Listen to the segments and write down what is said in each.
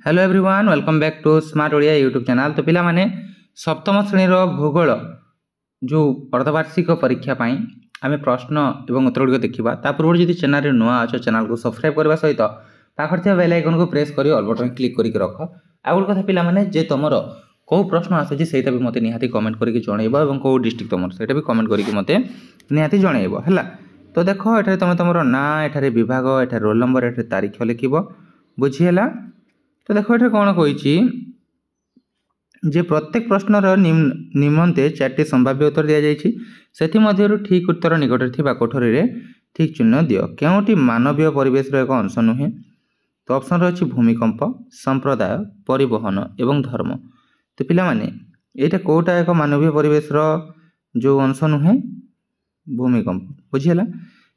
Hello everyone welcome back to smart Odia YouTube channel. तो पिला माने सप्तम श्रेणी भूगोल जो अर्धवार्षिक परीक्षा आम प्रश्न और उत्तर गुड़िक देखा ता पूर्व जब चैनल नुआ अच्छे चैनल को सब्सक्राइब करने सहित पाखर थी बेल आइकन को प्रेस कर ऑल बटन क्लिक करके रख। आउ गोटे कथा पिला जे तुम कौ प्रश्न आसूँ से भी मत निहाती कमेंट करके जनइब और कौ डिस्ट्रिक्ट तुम से भी कमेंट करके मत निहाती जनइब है। तो देख ये तुम तुम ना एठारे विभाग एठारे रोल नंबर एठारे तारीख लिख बुझीगला। तो देख ये कौन कही जे प्रत्येक प्रश्नर निमंते 4टी संभाव्य उत्तर दि जाइए ठीक उत्तर निकटରେ ଥିବା कोठरी ठीक चिन्ह दियो। क्योंटी मानवीय परिवेश एक अंश नुहे। तो ऑप्शन रही भूमिकंप, संप्रदाय, परिवहन एवं धर्म। तो पिला माने एटा कोटा एक मानवीय परिवेश जो अंश नुहे भूमिकंप बुझीगला।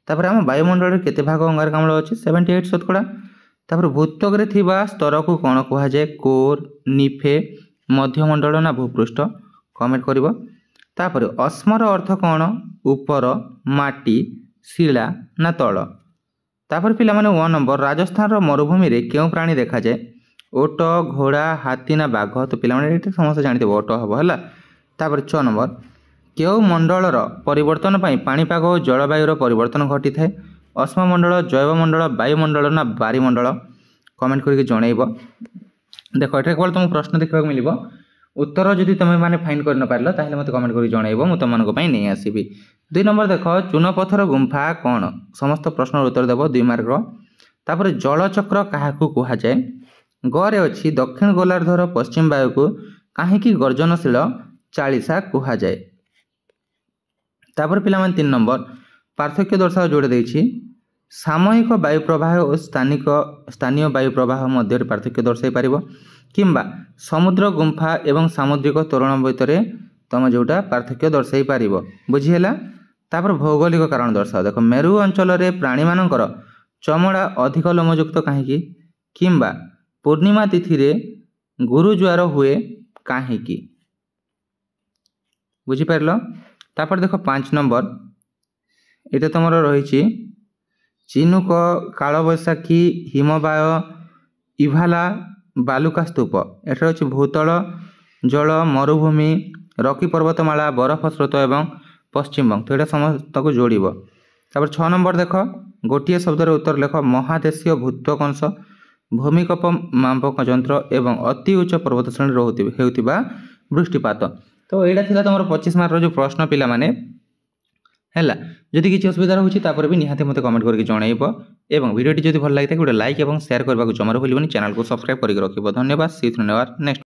तापर आम वायुमंडल केते भाग अंगारकाम्ल अच्छे 78 शतकड़ा। तापर भूतक स्तर को कौन कहुए कोर, निफे, मध्यमंडल ना भूपृष्ठ कमेंट कर। तापर अस्मर अर्थ कौन ऊपर, माटी, शिला ना तल। तापर पिला माने 1 नंबर राजस्थान मरुभूमि रे क्यों प्राणी देखा जाए ओट, घोड़ा, हाथी ना बाघ। तो पिला माने समस्त जानते ओट हम है। तापर 6 नंबर क्यों मंडलर परिवर्तन पाणीपाग और जलवायुर परिवर्तन घटी थाए अश्ममंडल, जैवमंडल, वायुमंडल ना बारीमंडल कमेंट करके जनइब। देख ये केवल तुमको प्रश्न देखा मिल उत्तर जदि तुम मैंने फाइंड कर न पार ताहले मत कमेंट कर जनइब मु तुम नहीं आसबि। 2 नंबर देख चूनपथर गुंफा कौन समस्त प्रश्न उत्तर देव 2 मार्क। तापर जलचक्र क्या कहुए गरे अच्छी दक्षिण गोलार्धर पश्चिम वायु को कहीं गर्जनशील चालीसा कहुए। तापर पिला 3 नंबर पार्थक्य दर्शाओ जोड़े देछि सामयिक वायु प्रवाह और स्थानीय वायु प्रवाह मध्य पार्थक्य दर्शाई पार किंबा समुद्र गुंफा एवं सामुद्रिक तोरण भितर तुम जोटा पार्थक्य दर्शाई पार बुझीगला। तापर भौगोलिक कारण दर्शाओ देख मेरु अंचल प्राणी मानकर चमड़ा अधिक लोमयुक्त कहीं किंबा पूर्णिमा तिथि रे गुरु ज्वार हुए कहीं बुझीपार। तापर देख 5 नंबर ये तुम रही चिनुक, कालबैशाखी, हिमबाय, इभाला, बालुका स्तूप। एठार अच्छी भूतल जल, मरुभूमि, रकी पर्वतमाला, बरफ स्रोत एवं पश्चिम बंग। तो ये समस्त को जोड़। तापर 6 नंबर देख गोटे शब्द उत्तर लेख महादेशीय भूत्वक अंश, भूमिकंप मापक यंत्र एवं अति उच्च पर्वत श्रेणी होता वृष्टिपात। तो यहाँ थी तुम 25 मार्क जो प्रश्न पिला माने है। जदि किसी असुविधा होता भी निहाती मत कमेंट करके जनइब और वीडियो जब भल लगी गोटे लाइक और शेयर करने को जमार भूलि चैनल को सब्सक्राइब करके रखिए। धन्यवाद। सी यू नेक्स्ट।